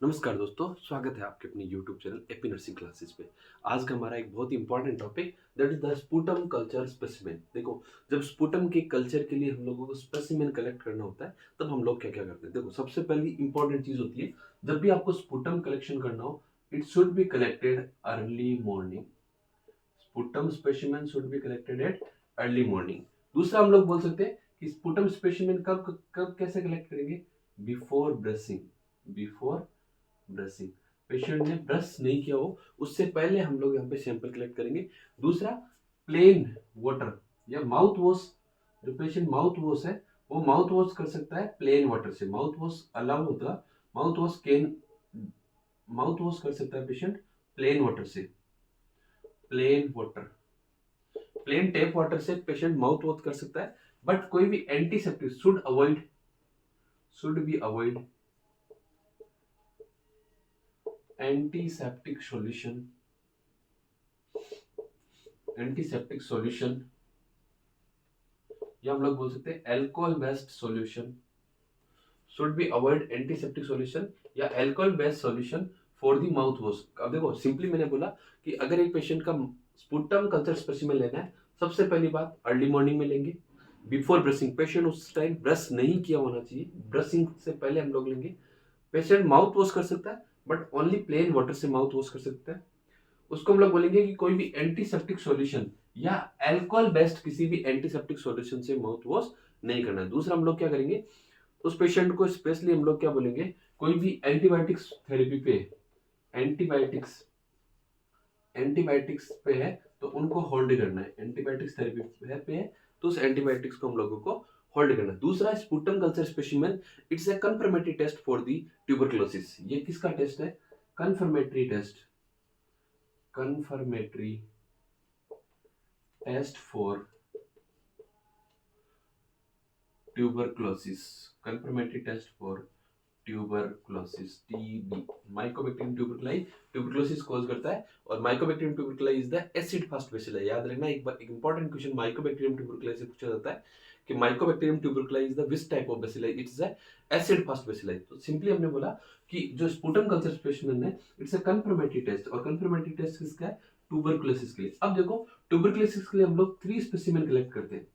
नमस्कार दोस्तों, स्वागत है आपके अपने YouTube channel AP nursing classes पे। आज का हमारा एक बहुत ही important topic that is the sputum culture specimen. देखो, जब स्पुटम के कल्चर के लिए हम लोगों को स्पेसिमेन कलेक्ट करना होता है तब हम लोग क्या क्या करते हैं। देखो, सबसे पहली इंपॉर्टेंट चीज होती है, जब भी आपको स्पुटम कलेक्शन करना हो, it should be collected early morning. Sputum specimen should be collected at early morning. दूसरा हम लोग बोल सकते हैं कि स्पुटम स्पेसिमेन कब कब कैसे कलेक्ट करेंगे, before brushing. Before brushing, patient ने ब्रश नहीं किया हो उससे पहले हम लोग यहाँ पे सैंपल कलेक्ट करेंगे। दूसरा, प्लेन वाटर या माउथ वॉश, जो पेशेंट माउथ वॉश है वो माउथ वॉश कर सकता है प्लेन वाटर से। माउथ वॉश अलाउ होता, mouthwash can, mouthwash कर सकता है पेशेंट प्लेन वाटर से। Plain water, plain tap water से पेशेंट माउथ वॉश कर सकता है, बट कोई भी antiseptic should avoid, should be avoid antiseptic solution. Antiseptic solution या हम लोग बोल सकते हैं alcohol based solution, should be avoid antiseptic solution या alcohol based solution for the mouthwash. अब देखो, सिंपली मैंने बोला कि अगर एक पेशेंट का स्पुटम कल्चर स्पेसिमेन लेना है, सबसे पहली बात अर्ली मॉर्निंग में लेंगे, बिफोर ब्रशिंग। पेशेंट उस टाइम ब्रश नहीं किया होना चाहिए, ब्रशिंग से पहले हम लोग लेंगे। पेशेंट माउथ वॉश कर सकता है बट ओनली प्लेन वाटर से माउथ वॉश कर सकता है। उसको हम लोग बोलेंगे कि कोई भी एंटीसेप्टिक सॉल्यूशन या अल्कोहल बेस्ड किसी भी एंटीसेप्टिक सॉल्यूशन से माउथ वॉश नहीं करना है। दूसरा हम लोग क्या करेंगे, उस पेशेंट को स्पेशली हम लोग क्या बोलेंगे, कोई भी एंटीबायोटिक्स थेरेपी पे, एंटीबायोटिक्स एंटीबायोटिक्स पे है तो उनको होल्ड करना है। एंटीबायोटिक्स थेरेपी पे है तो उस एंटीबायोटिक्स को हम लोगों को होल्ड करना है। दूसरा, sputum culture specimen, it's a confirmatory test for the tuberculosis. ये किसका टेस्ट है, confirmatory test, confirmatory test for tuberculosis, confirmatory test for tuberculosis, TB. Mycobacterium tuberculi tuberculosis cause करता है और mycobacterium tuberculi is the acid fast bacillus. याद रखना, एक बार एक इंपॉर्टेंट क्वेश्चन माइकोबैक्टीरियम ट्यूबरकुलाई से पूछा जाता है कि mycobacterium tuberculi is the which type of bacillus, it's a acid fast bacillus. तो सिंपली हमने बोला कि जो स्पुटम कल्चर स्पेसिमेन है इट्स अ कंफर्मेटरी टेस्ट, और कंफर्मेटरी टेस्ट किसका है, ट्यूबरकुलोसिस के लिए। अब देखो, ट्यूबरकुलोसिस के लिए हम लोग 3 स्पेसिमेन कलेक्ट करते हैं।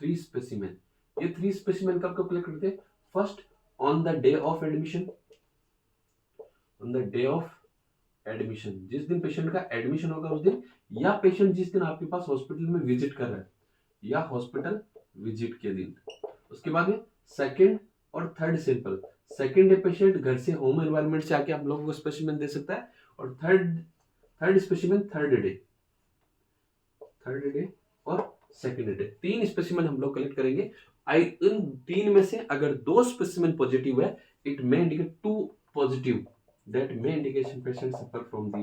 3 स्पेसिमेन, ये 3 स्पेसिमेन कब कब कलेक्ट करते हैं, first on the day of admission, on the day of admission, जिस दिन पेशेंट का एडमिशन होगा उस दिन, या पेशेंट जिस दिन आपके पास हॉस्पिटल में विजिट कर रहा है, या हॉस्पिटल विजिट के दिन। उसके बाद में सेकंड और third sample, second day patient घर से होम एनवायरनमेंट से आके आप लोगों को स्पेसिमेन दे सकता है, और third third specimen third day, third day और सेकंड डे। 3 स्पेसिमेन हम लोग कलेक्ट करेंगे। इन 3 में से अगर 2 स्पेसिमेन पॉजिटिव है, it may indicate 2 positive, that may indication patient suffer from the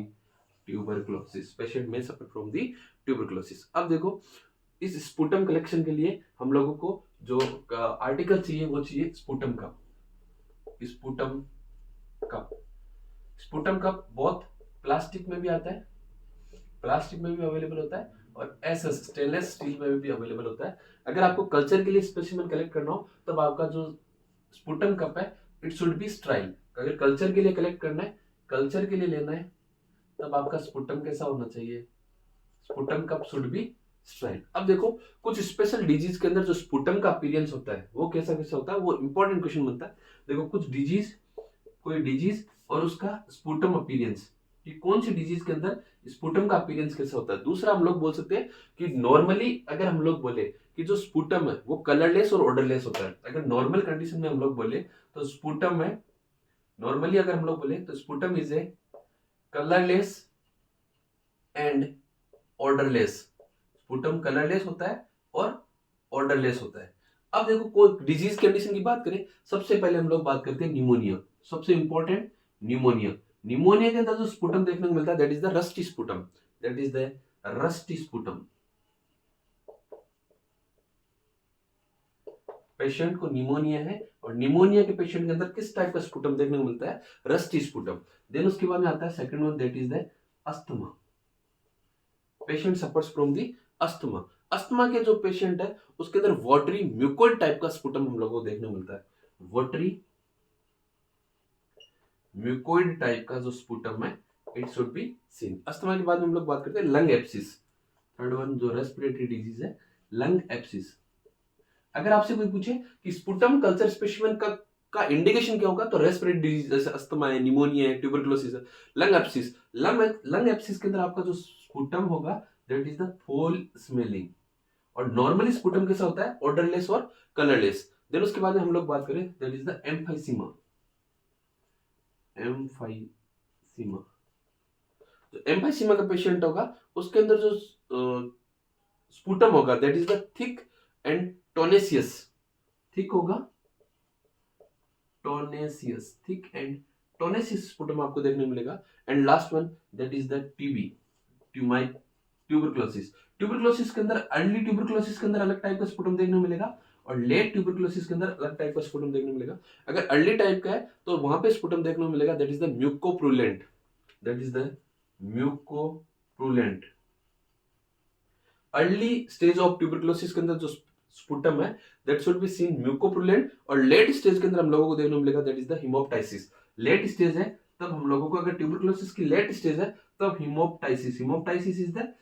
tuberculosis, patient may suffer from the tuberculosis। अब देखो, इस स्पुटम कलेक्शन के लिए हम लोगों को जो आर्टिकल चाहिए वो चाहिए sputum cup. Sputum cup, sputum cup बहुत प्लास्टिक में भी आता है, प्लास्टिक में भी अवेलेबल होता है, और एसएस स्टेनलेस स्टील में भी अवेलेबल होता है। अगर आपको कल्चर के लिए स्पेसिमेन कलेक्ट करना हो तब आपका जो स्पुटम कप है इट शुड बी स्ट्राइल। अगर कल्चर के लिए कलेक्ट करना है, कल्चर के लिए लेना है, तब आपका स्पुटम कैसा होना चाहिए, स्पुटम कप शुड बी स्ट्राइल। अब देखो, कुछ स्पेशल डिजीज के अंदर जो स्पुटम का अपीयरेंस होता है वो कैसा कैसा होता है, वो इंपॉर्टेंट क्वेश्चन बनता है। देखो, कुछ डिजीज, कोई डिजीज और उसका स्पुटम अपीयरेंस, कि कौन सी डिजीज के अंदर स्पुटम का अपीयरेंस कैसा होता है। दूसरा हम लोग बोल सकते हैं कि नॉर्मली अगर हम लोग बोले कि जो स्पुटम है वो कलरलेस और ऑर्डरलेस होता है। अगर नॉर्मल कंडीशन में हम लोग बोले तो स्पुटम है, नॉर्मली अगर हम लोग बोले तो sputum is a colourless and odourless. Sputum colourless होता है और ऑर्डरलेस होता है। अब देखो, कोई डिजीज कंडीशन की बात करें, सबसे पहले हम लोग बात करते हैं निमोनिया, सबसे इंपॉर्टेंट निमोनिया। निमोनिया के अंदर जो स्पुटम देखने को मिलता है that is the rusty sputum, that is the rusty sputum. Patient को निमोनिया है और निमोनिया के पेशेंट के अंदर किस टाइप का स्पुटम देखने को मिलता है, रस्टी स्पुटम। देन उसके बाद में आता है second one, that is the asthma. Patient suffers from the asthma. Asthma के जो पेशेंट है उसके अंदर वाटरी म्यूकोइड टाइप का स्पुटम हम लोगों को देखने को मिलता है, वाटरी म्यूकोइड टाइप का जो स्पुटम है it should be scene. Asthma के बाद हम लोग बात करते हैं लंग एप्सिस। थर्ड वन जो रेस्पिरेटरी डिजीज है लंग एप्सिस। अगर आपसे कोई पूछे कि स्पुटम कल्चर स्पेसिमेन का इंडिकेशन क्या होगा, तो रेस्पिरेटरी डिजीज जैसे अस्थमा है, निमोनिया है, ट्यूबरक्लोसिस है। लंग एप्सिस, लंग एप्सिस के अंदर आपका जो स्पुटम होगा दैट इज द फोल स्मेलिंग। और नॉर्मली स्पुटम कैसा होता है, ऑर्डरलेस और कलरलेस। देन उसके बाद में हम लोग बात करें that is the emphysema. Emphysema, तो एम्फाइसीमा का पेशेंट होगा उसके अंदर जो स्पुटम होगा that is the thick and tenacious. Thick होगा, tenacious, thick and tenacious sputum आपको देखने को मिलेगा। And last one that is the TB, tuberculosis. Tuberculosis के अंदर, अर्ली ट्यूबरक्लोसिस के अंदर अलग टाइप का स्पुटम देखने को मिलेगा और लेट ट्यूबरक्लोसिस के अंदर अलग टाइप का स्पुटम देखने को मिलेगा। अगर अर्ली टाइप का है तो वहां पे स्पुटम देखने को मिलेगा that is the mucopurulent, that is the mucopurulent. Early stage of tuberculosis के अंदर जो स्पुटम है that should be seen mucopurulent. और लेट स्टेज के अंदर हम लोगों को देखने को मिलेगा that is the haemoptysis. Late stage है तब हम लोगों को, अगर ट्यूबरक्लोसिस की लेट स्टेज है तब haemoptysis. Haemoptysis is the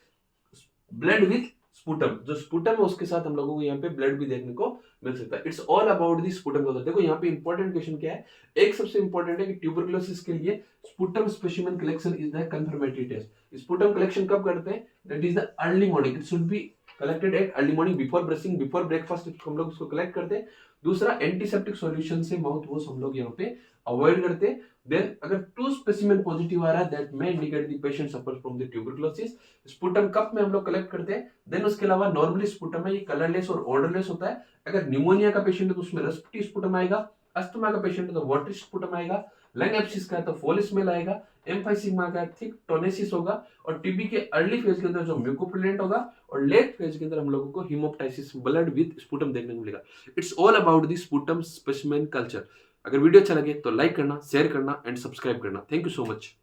blood with sputum, जो स्पुटम है उसके साथ हम लोगों को यहाँ पे ब्लड भी देखने को मिल सकता है। It's all about the sputum culture. देखो यहाँ पे इंपॉर्टेंट क्वेश्चन क्या है, एक सबसे इंपॉर्टेंट है कि ट्यूबरक्लोसिस के लिए sputum specimen collection is the confirmatory test. Sputum collection कब करते हैं, that is the early morning. It should be collected at early morning before brushing, before breakfast हम लोग उसको कलेक्ट करते हैं। दूसरा, एंटीसेप्टिक सॉल्यूशन से माउथ वॉश हम लोग यहाँ पे अवॉइड करते हैं। देन अगर 2 स्पेसिमेन पॉजिटिव आ रहा है that may indicate the patient suffer from the tuberculosis. Sputum cup में हम लोग कलेक्ट करते हैं। देन उसके अलावा नॉर्मली स्पुटम है ये कलरलेस और ऑर्डरलेस होता है। अगर निमोनिया का पेशेंट है तो उसमें रेस्पिरेटरी स्पुटम आएगा। अस्थमा का पेशेंट है तो वाटरी स्पुटम आएगा। लंग एप्सिस का है तो फोल स्मेल आएगा। एम्फाइसीमा का थिक टोनेसिस होगा। और टीबी के अर्ली फेज के अंदर जो म्यूकोप्रूलेंट होगा और लेट फेज के अंदर हम लोगों को हिमोप्टाइसिस, ब्लड विद स्पुटम देखने को मिलेगा। It's all about the sputum specimen culture. अगर वीडियो अच्छा लगे तो लाइक करना, शेयर करना एंड सब्सक्राइब करना। Thank you so much.